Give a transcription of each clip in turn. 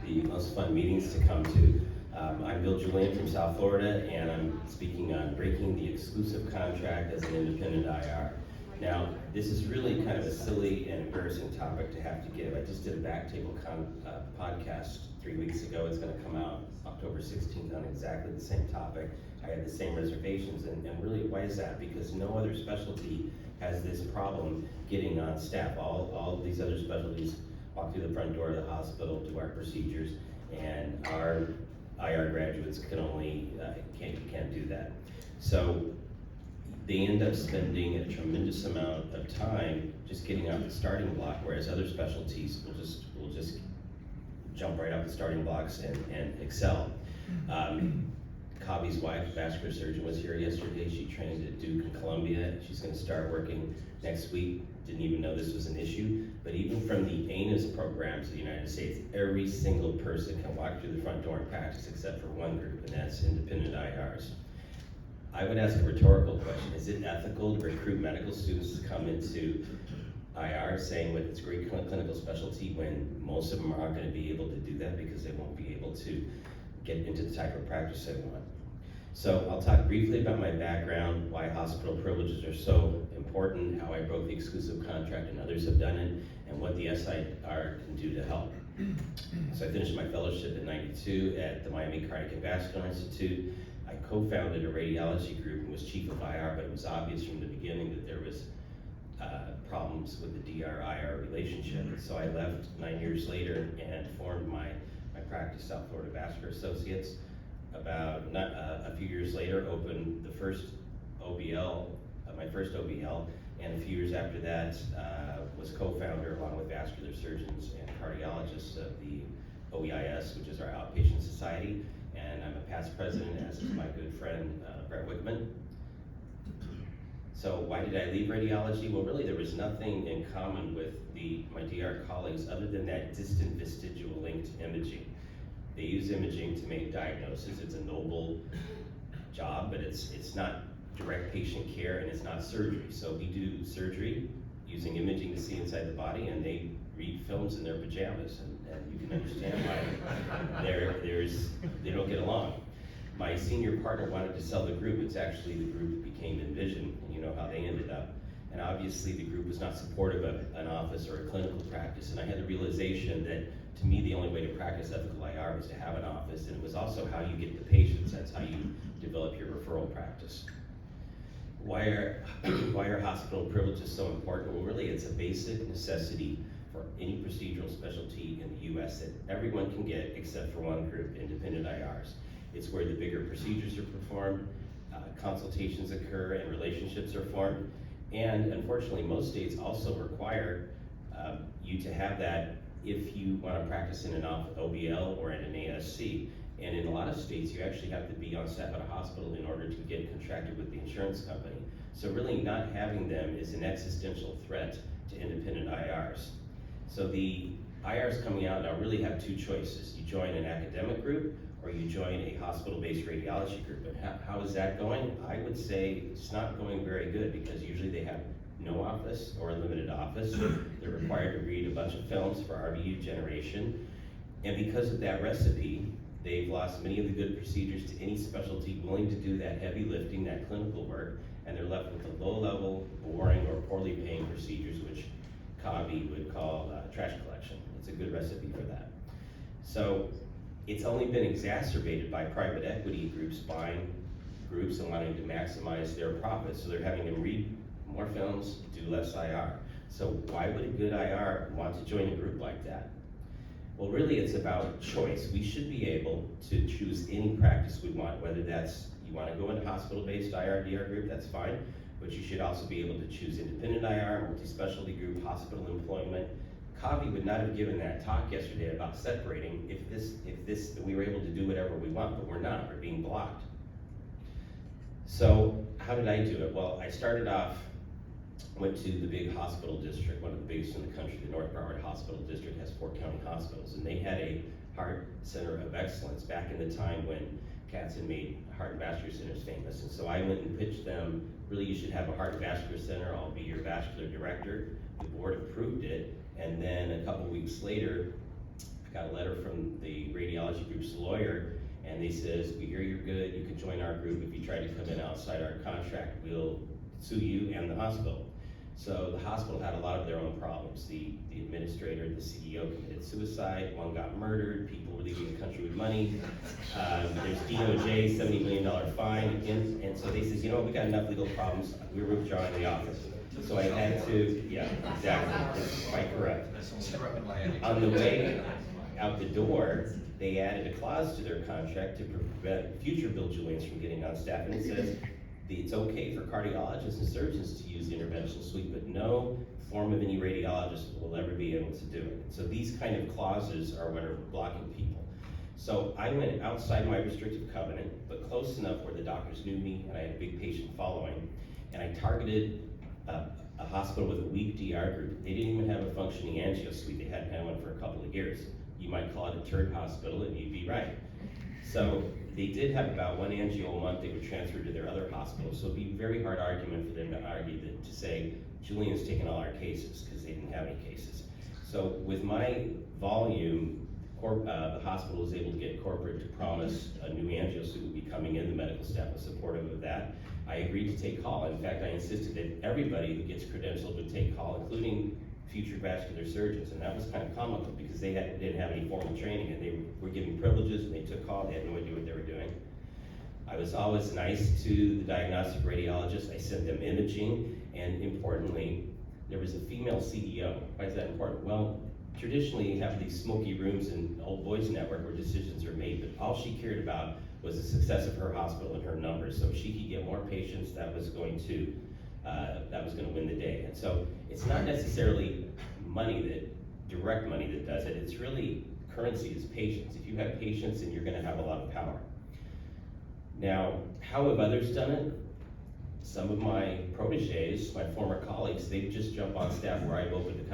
the most fun meetings to come to. I'm Julien from South Florida, and I'm speaking on breaking the exclusive contract as an independent IR. Now, this is really kind of a silly and embarrassing topic to have to give. I just did a Backtable podcast 3 weeks ago. It's going to come out October 16th on exactly the same topic. I had the same reservations, and really, why is that? Because no other specialty has this problem getting on staff. All of these other specialties walk through the front door of the hospital, do our procedures, and our IR graduates can't do that. So they end up spending a tremendous amount of time just getting off the starting block, whereas other specialties will just jump right off the starting blocks and excel. Kavi's wife, vascular surgeon, was here yesterday. She trained at Duke and Columbia. She's going to start working next week. Didn't even know this was an issue. But even from the ANAS programs in the United States, every single person can walk through the front door and practice except for one group, and that's independent IRs. I would ask a rhetorical question. Is it ethical to recruit medical students to come into IR saying what it's a great clinical specialty when most of them aren't going to be able to do that because they won't be able to get into the type of practice they want? So I'll talk briefly about my background, why hospital privileges are so important, how I broke the exclusive contract and others have done it, and what the SIR can do to help. So I finished my fellowship in '92 at the Miami Cardiac and Vascular Institute. I co-founded a radiology group and was chief of IR, but it was obvious from the beginning that there was problems with the DR-IR relationship. So I left 9 years later and formed my practice, South Florida Vascular Associates. About a few years later, opened the first OBL, my first OBL, and a few years after that was co-founder along with vascular surgeons and cardiologists of the OEIS, which is our outpatient society, and I'm a past president, as is my good friend Brett Wickman. So why did I leave radiology? Well, really there was nothing in common with my DR colleagues other than that distant vestigial link to imaging. They use imaging to make diagnoses. It's a noble job, but it's not direct patient care and it's not surgery. So we do surgery using imaging to see inside the body, and they read films in their pajamas, and you can understand why they don't get along. My senior partner wanted to sell the group. It's actually the group that became Envision, and you know how they ended up. And obviously the group was not supportive of an office or a clinical practice, and I had the realization that to me the only way to practice ethical IR was to have an office, and it was also how you get the patients. That's how you develop your referral practice. Why are hospital privileges so important? Well, really it's a basic necessity for any procedural specialty in the US that everyone can get except for one group, independent IRs. It's where the bigger procedures are performed, consultations occur, and relationships are formed. And unfortunately, most states also require you to have that if you want to practice in an OBL or in an ASC. And in a lot of states, you actually have to be on staff at a hospital in order to get contracted with the insurance company. So really not having them is an existential threat to independent IRs. So the IRs coming out now really have two choices. You join an academic group or you join a hospital-based radiology group. And how is that going? I would say it's not going very good because usually they have no office or a limited office. They're required to read a bunch of films for RVU generation. And because of that recipe, they've lost many of the good procedures to any specialty willing to do that heavy lifting, that clinical work, and they're left with the low-level, boring, or poorly paying procedures, which Kavi would call trash collection. It's a good recipe for that. So it's only been exacerbated by private equity groups buying groups and wanting to maximize their profits. So they're having to read more films, do less IR. So why would a good IR want to join a group like that? Well, really it's about choice. We should be able to choose any practice we want, whether that's you want to go into hospital-based IR-DR group, that's fine, but you should also be able to choose independent IR, multi-specialty group, hospital employment. Kavi would not have given that talk yesterday about separating if we were able to do whatever we want, but we're not, we're being blocked. So how did I do it? Well, I started off, went to the big hospital district, one of the biggest in the country. The North Broward Hospital District has 4 county hospitals, and they had a heart center of excellence back in the time when Katzen made heart and vascular centers famous. And so I went and pitched them, really you should have a heart and vascular center, I'll be your vascular director. The board approved it, and then a couple weeks later, got a letter from the radiology group's lawyer, and they says, we hear you're good, you can join our group. If you try to come in outside our contract, we'll sue you and the hospital. So the hospital had a lot of their own problems. The administrator, the CEO committed suicide, one got murdered, people were leaving the country with money. There's DOJ, $70 million fine, and so they said, you know what, we got enough legal problems, we're withdrawing the office. So I had to, yeah, exactly, that's quite correct. On the way out the door, they added a clause to their contract to prevent future Bill Juliens from getting on staff, and it says, it's okay for cardiologists and surgeons to use the interventional suite, but no form of any radiologist will ever be able to do it. So these kind of clauses are what are blocking people. So I went outside my restrictive covenant, but close enough where the doctors knew me and I had a big patient following, and I targeted a hospital with a weak DR group. They didn't even have a functioning angio suite. They hadn't had one for a couple of years. You might call it a turd hospital and you'd be right. So they did have about one angio a month. They were transferred to their other hospitals. So it'd be a very hard argument for them to argue that, to say, Julien's taken all our cases, because they didn't have any cases. So with my volume, the hospital was able to get corporate to promise a new angio suite would be coming in. The medical staff was supportive of that. I agreed to take call. In fact, I insisted that everybody who gets credentialed would take call, including future vascular surgeons, and that was kind of comical because they didn't have any formal training, and they were given privileges and they took call. They had no idea what they were doing. I was always nice to the diagnostic radiologists. I sent them imaging, and importantly, there was a female CEO. Why is that important? Well, traditionally you have these smoky rooms in old boys network where decisions are made, but all she cared about was the success of her hospital and her numbers. So if she could get more patients, that was going to win the day. And so it's not necessarily direct money that does it. It's really currency is patience. If you have patience, then you're going to have a lot of power. Now, how have others done it? Some of my proteges, my former colleagues, they've just jumped on staff where I've opened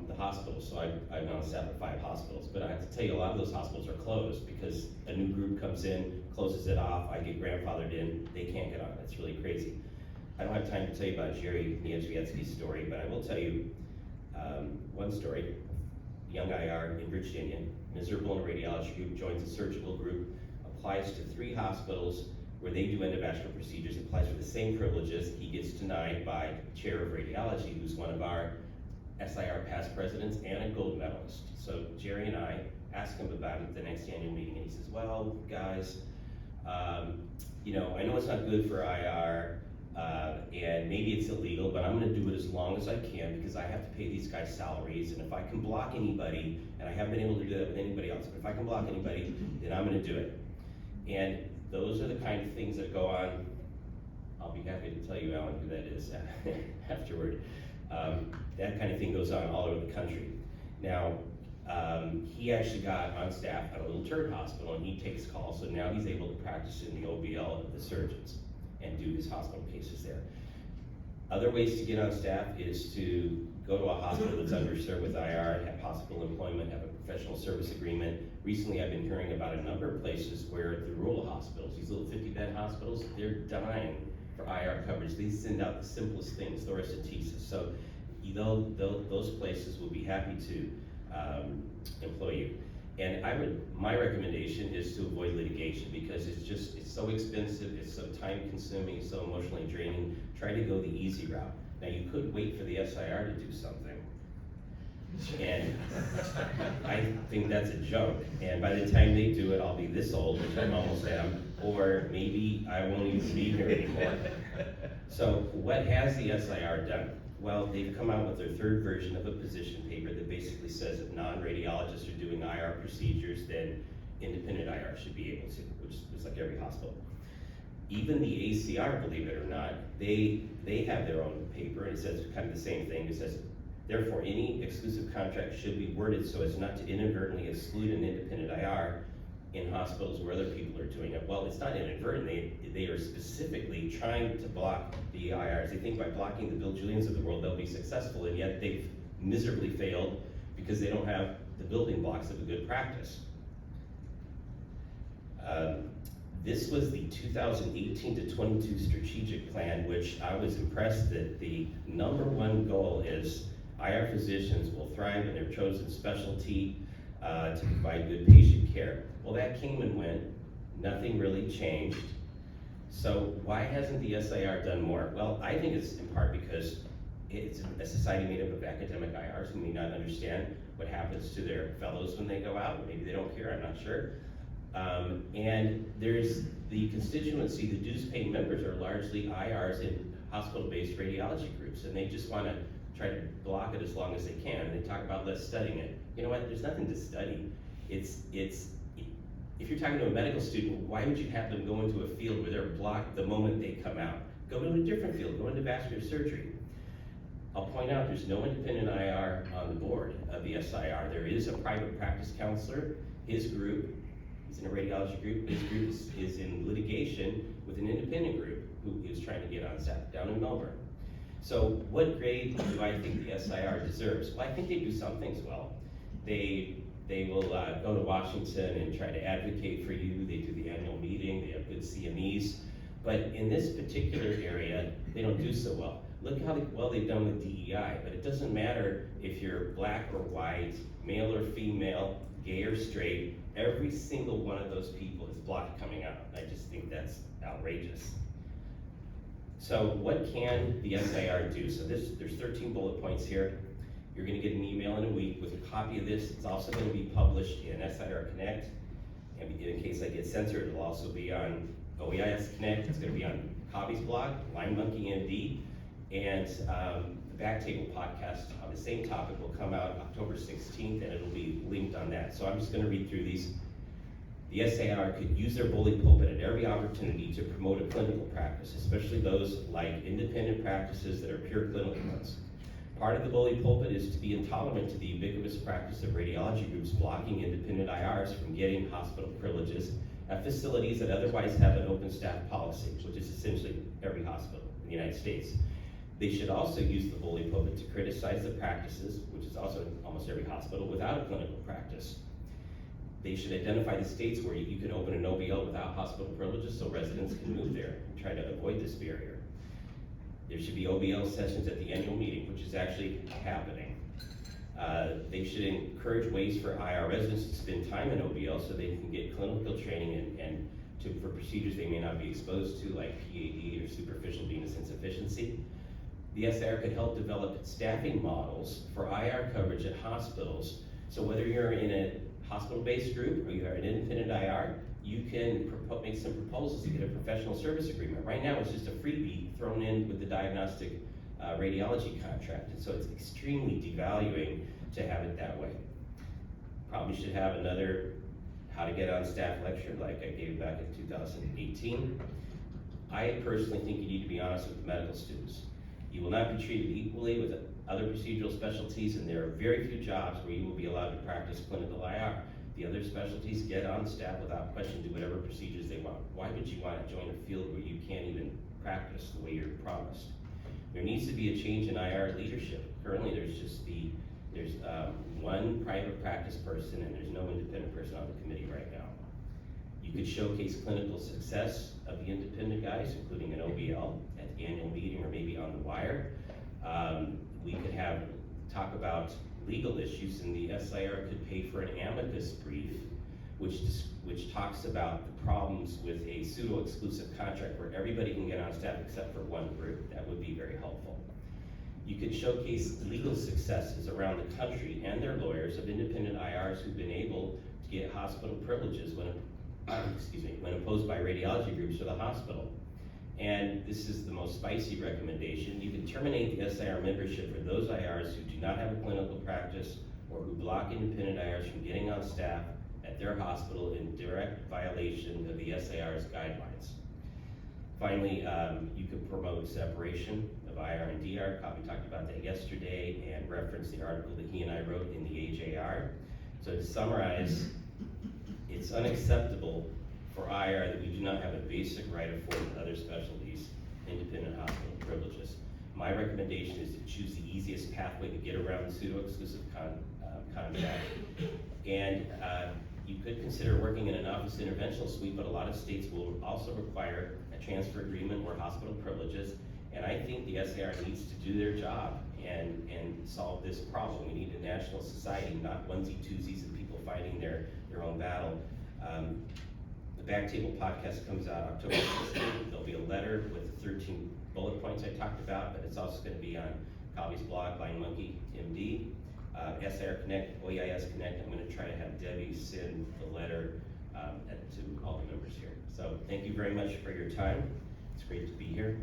the hospital. So I've been on staff at 5 hospitals, but I have to tell you, a lot of those hospitals are closed because a new group comes in, closes it off, I get grandfathered in, they can't get on. It's really crazy. I don't have time to tell you about Jerry Niedzwiecki's story, but I will tell you one story. Young IR in Virginia, miserable in a radiology group, joins a surgical group, applies to 3 hospitals where they do endovascular procedures, applies for the same privileges. He gets denied by chair of radiology, who's one of our SIR past presidents and a gold medalist. So Jerry and I asked him about it at the next annual meeting, and he says, well, guys, you know, I know it's not good for IR, and maybe it's illegal, but I'm gonna do it as long as I can because I have to pay these guys salaries, and if I can block anybody, and I haven't been able to do that with anybody else, but if I can block anybody, then I'm gonna do it. And those are the kind of things that go on. I'll be happy to tell you, Alan, who that is afterward. That kind of thing goes on all over the country. Now, he actually got on staff at a little turd hospital, and he takes calls, so now he's able to practice in the OBL of the surgeons and do his hospital cases there. Other ways to get on staff is to go to a hospital that's underserved with IR, have hospital employment, have a professional service agreement. Recently, I've been hearing about a number of places where the rural hospitals, these little 50-bed hospitals, they're dying for IR coverage. They send out the simplest things, thoracentesis. So those places will be happy to employ you. And my recommendation is to avoid litigation because it's so expensive, it's so time consuming, it's so emotionally draining. Try to go the easy route. Now you could wait for the SIR to do something. And I think that's a joke. And by the time they do it, I'll be this old, which I almost am, or maybe I won't even be here anymore. So what has the SIR done? Well, they've come out with their 3rd version of a position paper that basically says if non-radiologists are doing IR procedures, then independent IR should be able to, which is like every hospital. Even the ACR, believe it or not, they have their own paper, and it says kind of the same thing. It says, therefore, any exclusive contract should be worded so as not to inadvertently exclude an independent IR in hospitals where other people are doing it. Well, it's not inadvertent. They are specifically trying to block the IRs. They think by blocking the Bill Juliens of the world, they'll be successful, and yet they've miserably failed because they don't have the building blocks of a good practice. This was the 2018 to 22 strategic plan, which I was impressed that the #1 goal is IR physicians will thrive in their chosen specialty. to provide good patient care. Well, that came and went, nothing really changed. So why hasn't the SIR done more? Well, I think it's in part because it's a society made up of academic IRs who may not understand what happens to their fellows when they go out. Maybe they don't care, I'm not sure. And there's the constituency, the dues paying members are largely IRs in hospital-based radiology groups, and they just wanna try to block it as long as they can. And they talk about less studying it. You know what, there's nothing to study. If you're talking to a medical student, why would you have them go into a field where they're blocked the moment they come out? Go into a different field, go into vascular surgery. I'll point out there's no independent IR on the board of the SIR. There is a private practice counselor. His group, he's in a radiology group, his group is in litigation with an independent group who is trying to get on staff down in Melbourne. So what grade do I think the SIR deserves? Well, I think they do some things well. They will go to Washington and try to advocate for you. They do the annual meeting, they have good CMEs. But in this particular area, they don't do so well. Look how well they've done with DEI, but it doesn't matter if you're black or white, male or female, gay or straight, every single one of those people is blocked coming out. I just think that's outrageous. So what can the SIR do? So there's 13 bullet points here. You're gonna get an email in a week with a copy of this. It's also gonna be published in SIR Connect. And in case I get censored, it'll also be on OEIS Connect. It's gonna be on Cobby's blog, LineMonkey MD, and the Backtable podcast on the same topic will come out October 16th, and it'll be linked on that. So I'm just gonna read through these. The SIR could use their bully pulpit at every opportunity to promote a clinical practice, especially those like independent practices that are pure clinical ones. Part of the bully pulpit is to be intolerant to the ubiquitous practice of radiology groups blocking independent IRs from getting hospital privileges at facilities that otherwise have an open staff policy, which is essentially every hospital in the United States. They should also use the bully pulpit to criticize the practices, which is also in almost every hospital, without a clinical practice. They should identify the states where you can open an OBL without hospital privileges so residents can move there and try to avoid this barrier. There should be OBL sessions at the annual meeting, which is actually happening. They should encourage ways for IR residents to spend time in OBL so they can get clinical training and for procedures they may not be exposed to, like PAD or superficial venous insufficiency. The SIR could help develop staffing models for IR coverage at hospitals. So whether you're in a hospital-based group or you are an independent IR, you can make some proposals to get a professional service agreement. Right now, it's just a freebie thrown in with the diagnostic radiology contract, and so it's extremely devaluing to have it that way. Probably should have another how to get on staff lecture like I gave back in 2018. I personally think you need to be honest with medical students. You will not be treated equally with other procedural specialties, and there are very few jobs where you will be allowed to practice clinical IR. The other specialties get on staff without question, do whatever procedures they want. Why would you want to join a field where you can't even practice the way you're promised? There needs to be a change in IR leadership. Currently, there's one private practice person and there's no independent person on the committee right now. You could showcase clinical success of the independent guys, including an OBL at the annual meeting or maybe on the wire. We could talk about legal issues, and the SIR could pay for an amicus brief which talks about the problems with a pseudo-exclusive contract where everybody can get on staff except for one group. That would be very helpful. You could showcase legal successes around the country and their lawyers of independent IRs who've been able to get hospital privileges when opposed by radiology groups for the hospital. And this is the most spicy recommendation. You can terminate the SIR membership for those IRs who do not have a clinical practice or who block independent IRs from getting on staff at their hospital in direct violation of the SIR's guidelines. Finally, you could promote separation of IR and DR. Cobby talked about that yesterday and referenced the article that he and I wrote in the AJR. So to summarize, it's unacceptable for IR that we do not have a basic right afforded to other specialties, independent hospital privileges. My recommendation is to choose the easiest pathway to get around the pseudo-exclusive contract. And you could consider working in an office interventional suite, but a lot of states will also require a transfer agreement or hospital privileges. And I think the SIR needs to do their job and solve this problem. We need a national society, not onesie-twosies of people fighting their own battle. The Back Table podcast comes out October 16th. There'll be a letter with the 13 bullet points I talked about, but it's also gonna be on Cobby's blog, Blind Monkey MD. SIR Connect, OEIS Connect, I'm gonna try to have Debbie send the letter to all the members here. So thank you very much for your time. It's great to be here.